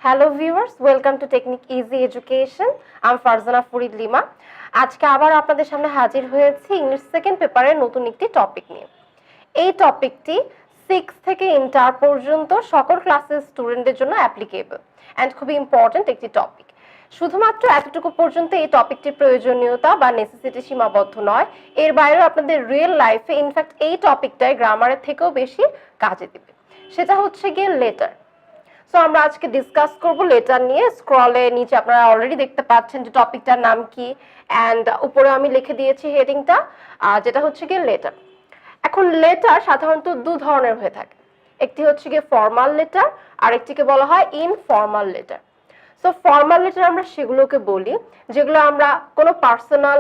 Hello viewers, welcome to technique easy education. আমি Farzana Farid lima. আজকে আবার আপনাদের সামনে হাজির হয়েছি ইংলিশ সেকেন্ড পেপারের নতুন একটি টপিক নিয়ে। এই টপিকটি 6 থেকে ইন্টার পর্যন্ত সকল ক্লাসের স্টুডেন্টদের জন্য অ্যাপ্লিকেবল অ্যান্ড খুবই ইম্পর্ট্যান্ট একটি টপিক। শুধুমাত্র এতটুকু পর্যন্ত এই টপিকটির প্রয়োজনীয়তা বা নেসেসিটি সীমাবদ্ধ নয়, এর বাইরেও আপনাদের রিয়েল লাইফে ইনফ্যাক্ট এই টপিকটাই গ্রামারের থেকেও বেশি কাজে দেবে। সেটা হচ্ছে গিয়ে লেটার। সো আমরা আজকে ডিসকাস করব লেটার নিয়ে। স্ক্রলে নিচে আপনারা অলরেডি দেখতে পাচ্ছেন যে টপিকটার নাম কি, অ্যান্ড উপরে আমি লিখে দিয়েছি হেডিংটা, যেটা হচ্ছে গিয়ে লেটার। এখন লেটার সাধারণত দু ধরনের হয়ে থাকে, একটি হচ্ছে গিয়ে ফর্মাল লেটার আর একটিকে বলা হয় informal letter. So formal letter আমরা সেগুলোকে বলি যেগুলো আমরা কোনো পার্সোনাল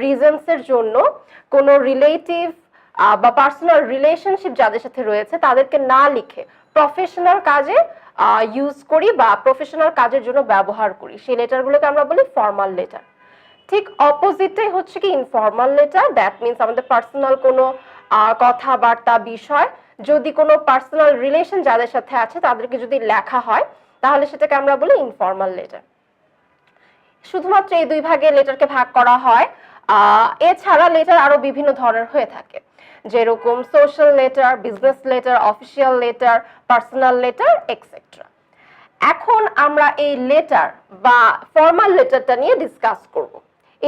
রিজনসের জন্য কোনো রিলেটিভ বা পার্সোনাল রিলেশনশিপ যাদের সাথে রয়েছে তাদেরকে না লিখে প্রফেশনাল কাজে ইউজ করি বা প্রফেশনাল কাজের জন্য ব্যবহার করি, সেই লেটারগুলোকে আমরা বলি ফর্মাল লেটার। ঠিক অপোজিটে হচ্ছে কি ইনফর্মাল লেটার। দ্যাট মিনস আমাদের পার্সোনাল কোনো কথাবার্তা বিষয়, যদি কোনো পার্সোনাল রিলেশন যাদের সাথে আছে তাদেরকে যদি লেখা হয় তাহলে সেটাকে আমরা বলি ইনফর্মাল লেটার। শুধুমাত্র এই দুই ভাগে লেটারকে ভাগ করা হয়। এছাড়া লেটার আরো বিভিন্ন ধরনের হয়ে থাকে, যেরকম social letter, business letter, official letter, personal letter etcetera. এখন আমরা এই লেটার বা ফর্মাল লেটারটা নিয়ে ডিসকাস করব।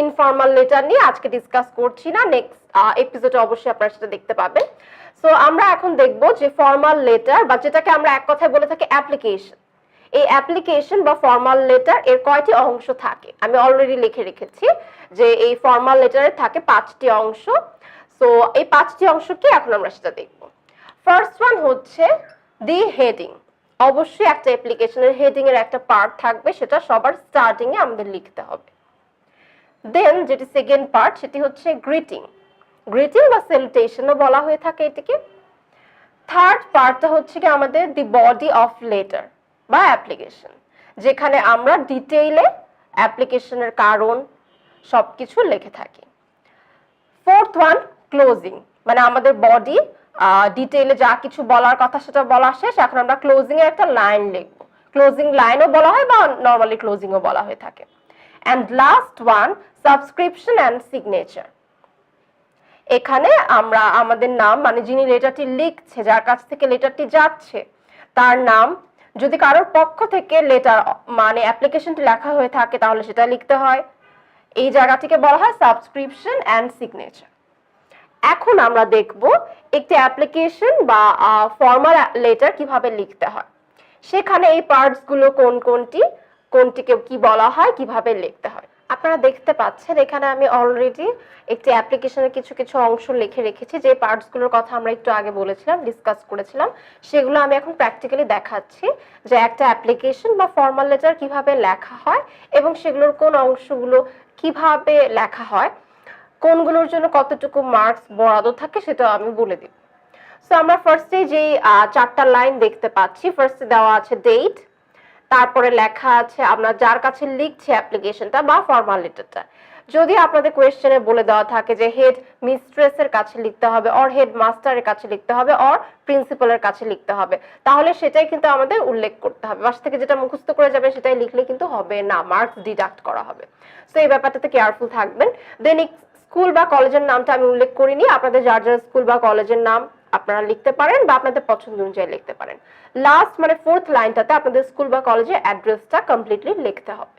ইনফর্মাল লেটার নিয়ে আজকে ডিসকাস করছি না, নেক্সট এপিসোডে অবশ্যই আপনারা সেটা দেখতে পাবেন। সো আমরা এখন দেখব যে ফর্মাল লেটার বা যেটাকে আমরা এক কথায় বলে থাকি অ্যাপ্লিকেশন, এই অ্যাপ্লিকেশন বা ফর্মাল লেটার এর কয়টি অংশ থাকে। আমি অলরেডি লিখে রেখেছি যে এই ফর্মাল লেটারে থাকে 5টি অংশ। সো এই 5টি অংশ কি, এখন আমরা সেটা দেখব। ফার্স্ট ওয়ান হচ্ছে দি হেডিং। অবশ্যই একটা অ্যাপ্লিকেশনের হেডিং এর একটা পার্ট থাকবে, সেটা সবার স্টার্টিং এ আমাদের লিখতে হবে। দেন যেটি সেকেন্ড পার্ট, সেটি হচ্ছে গ্রিটিং। গ্রিটিং বা স্যালুটেশনও বলা হয়ে থাকে এটিকে। থার্ড পার্টটা হচ্ছে কি আমাদের দি বডি অফ লেটার বা অ্যাপ্লিকেশন, যেখানে আমরা ডিটেইলে অ্যাপ্লিকেশনের কারণ সবকিছু লিখে থাকি। ফোর্থ ওয়ান ক্লোজিং, মানে আমাদের বডি ডিটেইলে যা কিছু বলার কথা সেটা বলা শেষ, এখন আমরা ক্লোজিং এর একটা লাইন লিখবো। ক্লোজিং লাইনও বলা হয় বা নর্মালি ক্লোজিংও বলা হয়ে থাকে। And last one subscription and signature. এখানে আমরা আমাদের নাম, মানে যিনি লেটারটি লিখছে, যার কাছ থেকে লেটারটি যাচ্ছে, তার নাম, যদি কারোর পক্ষ থেকে লেটার মানে অ্যাপ্লিকেশনটি লেখা হয়ে থাকে তাহলে সেটা লিখতে হয়। এই জায়গাটিকে বলা হয় সাবস্ক্রিপশন অ্যান্ড সিগনেচার। এখন আমরা দেখব একটি অ্যাপ্লিকেশন বা ফর্মাল লেটার কিভাবে লিখতে হয়। সেখানে এই পার্টস গুলো কোনটিকে কি বলা হয়, কিভাবে লিখতে হয়। আপনারা দেখতে পাচ্ছেন এখানে আমি অলরেডি একটি অ্যাপ্লিকেশনের কিছু কিছু অংশ লিখে রেখেছি, যে পার্টস গুলোর কথা আমরা একটু আগে বলেছিলাম, ডিসকাস করেছিলাম, সেগুলো আমি এখন প্র্যাকটিক্যালি দেখাচ্ছি যে একটা অ্যাপ্লিকেশন বা ফর্মাল লেটার কিভাবে লেখা হয় এবং সেগুলোর কোন অংশগুলো কিভাবে লেখা হয়, কোনগুলোর জন্য কতটুকু মার্কস বরাদ্দ থাকে সেটাও আমি বলে দিব। সো আমরা ফার্স্টে যে 4টা লাইন দেখতে পাচ্ছি, ফার্স্টে দেওয়া আছে ডেট, তারপরে লেখা আছে আমরা যার কাছে লিখছি অ্যাপ্লিকেশনটা বা ফর্মাল লেটারটা। যদি আপনাদের কোয়েশ্চেনে বলে দেওয়া থাকে যে হেড মিস্ট্রেসের কাছে লিখতে হবে, অর হেড মাস্টারের কাছে লিখতে হবে, অর প্রিন্সিপালের কাছে লিখতে হবে, তাহলে সেটাই কিন্তু আমাদের উল্লেখ করতে হবে। বাসা থেকে যেটা মুখস্থ করে যাবে সেটাই লিখলে কিন্তু হবে না, মার্কস ডিডাক্ট করা হবে। সো এই ব্যাপারটাতে কেয়ারফুল থাকবেন। দেন স্কুল বা কলেজের নামটা আমি উল্লেখ করিনি, আপনাদের যার যার স্কুল বা কলেজের নাম আপনারা লিখতে পারেন বা আপনাদের পছন্দ অনুযায়ী লিখতে পারেন। লাস্ট মানে ফোর্থ লাইনটাতে আপনাদের স্কুল বা কলেজের অ্যাড্রেসটা কমপ্লিটলি লিখতে হবে।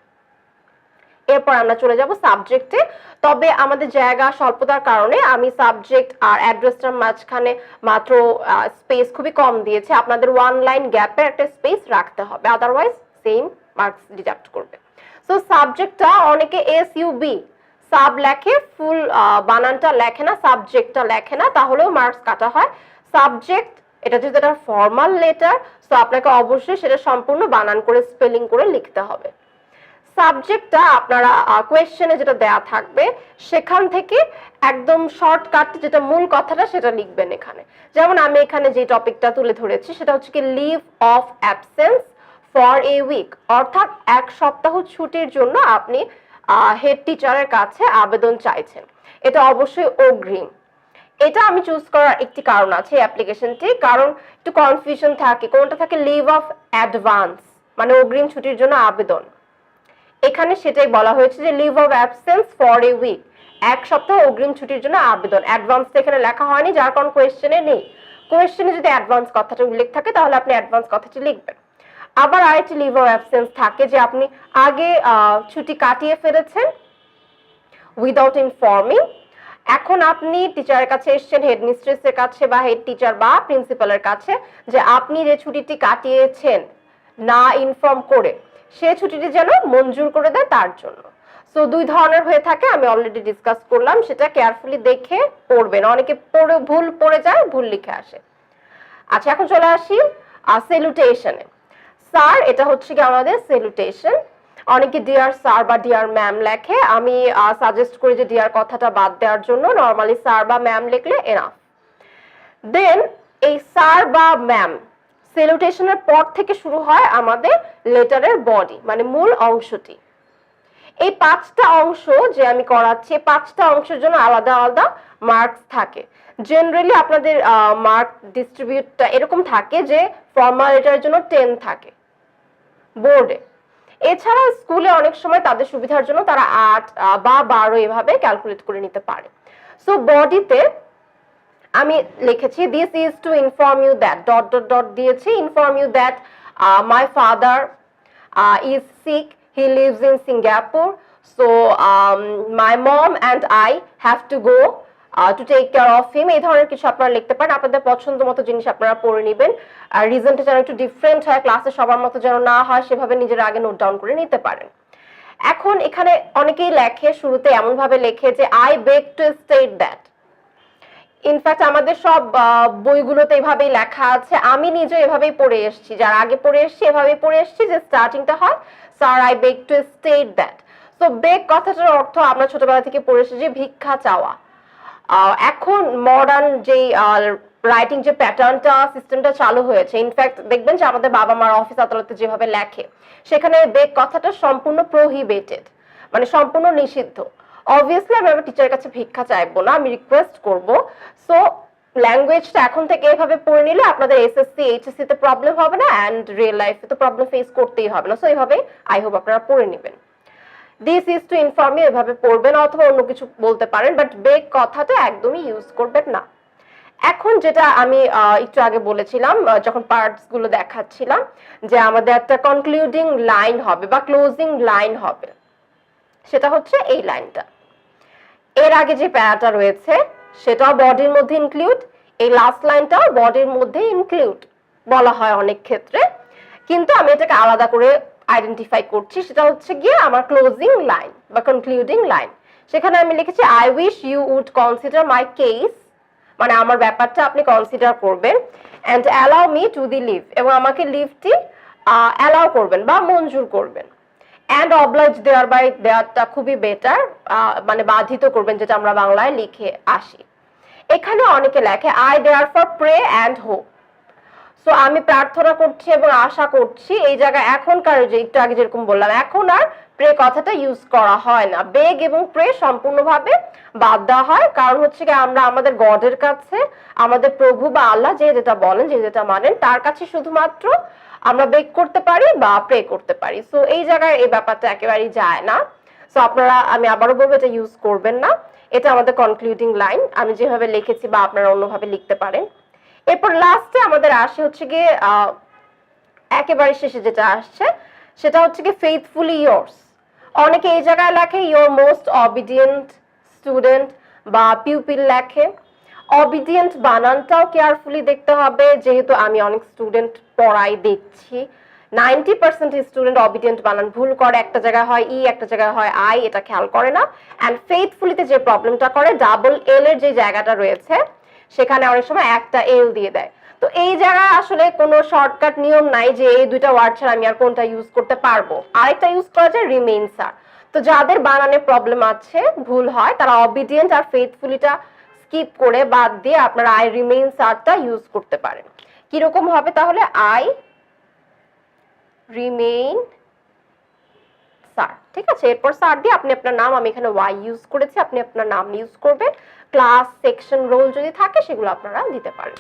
এরপর আমরা চলে যাব সাবজেক্টে। তবে আমাদের জায়গা স্বল্পতার কারণে আমি সাবজেক্ট আর অ্যাড্রেসটার মাঝখানে মাত্র স্পেস খুবই কম দিয়েছি। আপনাদের ওয়ান লাইন গ্যাপের একটা স্পেস রাখতে হবে, আদারওয়াইজ সেম মার্কস ডিডাক্ট করবে। সো সাবজেক্টটা অনেকে SUB সাব লেখে, ফুল বানানটা লেখে না, সাবজেক্টটা লেখে না, তাহলেও মার্কস কাটা হয়। সাবজেক্ট, এটা যেহেতু একটা ফর্মাল লেটার, সো আপনাকে অবশ্যই সেটা সম্পূর্ণ বানান করে স্পেলিং করে লিখতে হবে। সাবজেক্টটা আপনারা কোয়েশ্চেনে যেটা দেয়া থাকবে সেখান থেকে একদম শর্টকাট যেটা মূল কথাটা সেটা লিখবেন এখানে। যেমন আমি এখানে যে টপিকটা তুলে ধরেছি সেটা হচ্ছে কি leave of absence for a week, অর্থাৎ এক সপ্তাহ ছুটির জন্য আপনি হেড টিচারের কাছে আবেদন চাইছেন। এটা অবশ্যই অগ্রিম। এটা আমি চুজ করার একটি কারণ আছে অ্যাপ্লিকেশনটি, কারণ একটু কনফিউশন থাকে, কোনটা থাকে লিভ অফ অ্যাডভান্স, মানে অগ্রিম ছুটির জন্য আবেদন। এখানে সেটাই বলা হয়েছে যে leave of absence for a week, এক সপ্তাহ অগ্রিম ছুটির জন্য আবেদন। অ্যাডভান্স এখানে লেখা হয়নি, যার কারণ কোয়েশ্চেনে নেই। কোয়েশ্চেনে যদি অ্যাডভান্স কথাটা উল্লেখ থাকে তাহলে আপনি অ্যাডভান্স কথাটি লিখবেন। আবার আরেকটি লিভ অফ অ্যাবসেন্স থাকে যে আপনি আগে ছুটি কাটিয়ে ফেলেছেন উইদাউট ইনফর্মিং। এখন আপনি টিচারের কাছে এসেছেন, হেডমিস্ট্রেসের কাছে বা হেড টিচার বা প্রিন্সিপালের কাছে, যে আপনি যে ছুটিটি কাটিয়েছেন না ইনফর্ম করে, সে ছুটিটি যেন মঞ্জুর করে দেয় তার জন্য। সো দুই ধরনের হয়ে থাকে, আমি অলরেডি ডিসকাস করলাম, সেটা কেয়ারফুলি দেখে পড়বেন। অনেকে পড়ে ভুল পড়ে যায়, ভুল লিখে আসে। আচ্ছা, এখন চলে আসি সেলুটেশনে। স্যার, এটা হচ্ছে কি আমাদের সেলুটেশন। অনেকে ডিয়ার স্যার বা ডিয়ার ম্যাম লেখে, আমি সাজেস্ট করি যে ডিয়ার কথাটা বাদ দেওয়ার জন্য নরমালি স্যার বা ম্যাম লিখলে এনাফ। দেন এই স্যার বা ম্যাম সেলুটেশনের পর থেকে শুরু হয় আমাদের লেটারের বডি, মানে মূল অংশটি। এই 5টা অংশ যে আমি করাচ্ছি, 5টা অংশের জন্য আলাদা আলাদা মার্কস থাকে। জেনারেলি আপনাদের মার্ক ডিস্ট্রিবিউটটা এরকম থাকে যে ফর্মাল লেটারের জন্য 10 থাকে বোর্ডে। এছাড়া স্কুলে অনেক সময় তাদের সুবিধার জন্য তারা 8 বা 12 এভাবে ক্যালকুলেট করে নিতে পারে। সো বডিতে আমি লিখেছি this is to inform you that dot dot dot দিয়েছি, inform you that my father is sick, he lives in Singapore, so my mom and I have to go to take care of him. এই ধরনের কিছু আপনারা লিখতে পারেন, আপনাদের পছন্দ মতো জিনিস আপনারা পড়ে নেবেন। আর রিজনটা যেন একটু ডিফারেন্ট হয়, ক্লাসে সবার মতো যেন না হয়, সেভাবে নিজের আগে নোট ডাউন করে নিতে পারেন। এখন এখানে অনেকেই লেখে, শুরুতে এমন ভাবে লেখে যে I beg to state that. In fact আমাদের সব বইগুলোতে এভাবেই লেখা আছে, আমি নিজে এভাবেই পড়ে এসেছি, যার আগে পড়ে এসেছি এভাবেই পড়ে এসেছি যে স্টার্টিংটা হয় sir I beg to state that. So beg কথাটার অর্থ আমরা ছোটবেলা থেকে পড়ে এসেছি যে ভিক্ষা চাওয়া। এখন মডার্ন যে রাইটিং যে প্যাটার্নটা সিস্টেমটা চালু হয়েছে, ইনফ্যাক্ট দেখবেন যে আমাদের বাবা মার অফিস আদালতে যেভাবে লেখে, সেখানে বেগ কথাটা সম্পূর্ণ প্রহিবিটেড, মানে সম্পূর্ণ নিষিদ্ধ। অবভিয়াসলি আমি আমার টিচারের কাছে ভিক্ষা চাইবো না, আমি রিকোয়েস্ট করব। সো ল্যাঙ্গুয়েজটা এখন থেকে এভাবে পড়ে নিলে আপনাদের এসএসসি এইচএসসি তে প্রবলেম হবে না, অ্যান্ড রিয়েল লাইফে তো প্রবলেম ফেস করতেই হবে না। সো এইভাবে আই হোপ আপনারা পড়ে নেবেন। This is to inform you এভাবে পড়বেন, অথবা অন্য কিছু বলতে পারেন, বাট বেগ কথাটা একদমই ইউজ করবেন না। এখন যেটা আমি একটু আগে বলেছিলাম যখন পার্টস গুলো দেখাচ্ছিলাম, যে আমাদের একটা কনক্লুডিং লাইন হবে বা ক্লোজিং লাইন হবে, সেটা হচ্ছে এই লাইনটা। এর আগে যে প্যারাটা রয়েছে সেটাও বডির মধ্যে ইনক্লুড, এই লাস্ট লাইনটাও বডির মধ্যে ইনক্লুড বলা হয় অনেক ক্ষেত্রে, কিন্তু আমি এটাকে আলাদা করে আইডেন্টিফাই করছি, সেটা হচ্ছে গিয়ে আমার ক্লোজিং লাইন বা কনক্লুডিং লাইন। সেখানে আমি লিখেছি I wish you would consider my case, মানে আমার ব্যাপারটা আপনি কনসিডার করবেন, and allow me to the leave, এবং আমাকে লিভটি অ্যালাউ করবেন বা মঞ্জুর করবেন। অ্যান্ড অবলাইজ দেয়ার বাই, দেয়ারটা খুবই বেটার, মানে বাধিত করবেন, যেটা আমরা বাংলায় লিখে আসি। এখানে অনেকে লেখে I therefore pray and hope. So আমি প্রার্থনা করছি এবং আশা করছি, এই জায়গায় এখনকার যে একটু আগে যেরকম বললাম, এখন আর প্রে কথাটা ইউজ করা হয় না, বেগ এবং প্রে সম্পূর্ণভাবে বাদ দেওয়া হয়। কারণ হচ্ছে কি আমরা আমাদের গডের কাছে, আমাদের প্রভু বা আল্লাহ যে যেটা বলেন, যে যেটা মানেন, তার কাছে শুধুমাত্র আমরা বেগ করতে পারি বা প্রে করতে পারি। সো এই জায়গায় এই ব্যাপারটা একেবারেই যায় না। সো আপনারা, আমি আবারও বলবো, এটা ইউজ করবেন না। এটা আমাদের কনক্লুডিং লাইন, আমি যেভাবে লিখেছি বা আপনারা অন্যভাবে লিখতে পারেন। এরপর লাস্টে আমাদের আসে হচ্ছে গিয়ে একেবারে শেষে যেটা আসছে সেটা হচ্ছে কি ফেইথফুলি ইয়ার্স। অনেকে এই জায়গায় লেখে ইয়োর মোস্ট অবিডিয়েন্ট স্টুডেন্ট বা পিউপিল লেখে। অবিডিয়েন্ট বানানটাও কেয়ারফুলি দেখতে হবে, যেহেতু আমি অনেক স্টুডেন্ট পড়াই দেখছি 90% স্টুডেন্ট অবিডিয়েন্ট বানান ভুল করে, একটা জায়গায় হয় ই, একটা জায়গায় হয় আই, এটা খেয়াল করে না। অ্যান্ড ফেইথফুলিতে যে প্রবলেমটা করে, ডাবল এল এর যে জায়গাটা রয়েছে সেখানে অনেক সময় একটা এল দিয়ে দেয়। তো এই জায়গায় আসলে কোনো শর্টকাট নিয়ম নাই যে এই দুইটা ওয়ার্ড ছাড়া আমি আর কোনটা ইউজ করতে পারবো। আরেকটা ইউজ করা যায় রিমেইনস আর। তো যাদের বানানে প্রবলেম আছে, ভুল হয়, তারা অবিডিয়েন্ট আর ফেইথফুলিটা স্কিপ করে বাদ দিয়ে আপনারা আই রিমেইনস আরটা ইউজ করতে পারেন। কিরকম হবে তাহলে? আই রিমেইন স্যার, ঠিক আছে। এরপর স্যার দিয়ে আপনি আপনার নাম, আমি এখানে ওয়াই ইউজ করেছি, আপনি আপনার নাম ইউজ করবেন। ক্লাস, সেকশন, রোল যদি থাকে সেগুলো আপনারা দিতে পারেন।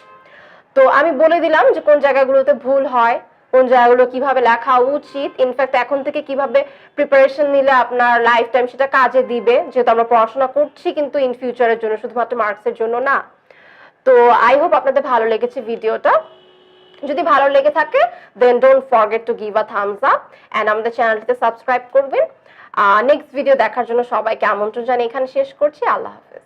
তো আমি বলে দিলাম যে কোন জায়গাগুলোতে ভুল হয়, কোন জায়গাগুলো কিভাবে লেখা উচিত, ইনফ্যাক্ট এখন থেকে কিভাবে প্রিপারেশন নিলে আপনার লাইফ টাইম সেটা কাজে দিবে, যেহেতু আমরা পড়াশোনা করছি কিন্তু ইন ফিউচারের জন্য, শুধুমাত্র মার্কসের জন্য না। তো আই হোপ আপনাদের ভালো লেগেছে ভিডিওটা। যদি ভালো লেগে থাকে then don't forget to give a thumbs up and আমাদের চ্যানেলটিতে সাবস্ক্রাইব করবেন। নেক্সট ভিডিও দেখার জন্য সবাইকে আমন্ত্রণ জানিয়ে এখানে শেষ করছি। আল্লাহ হাফেজ।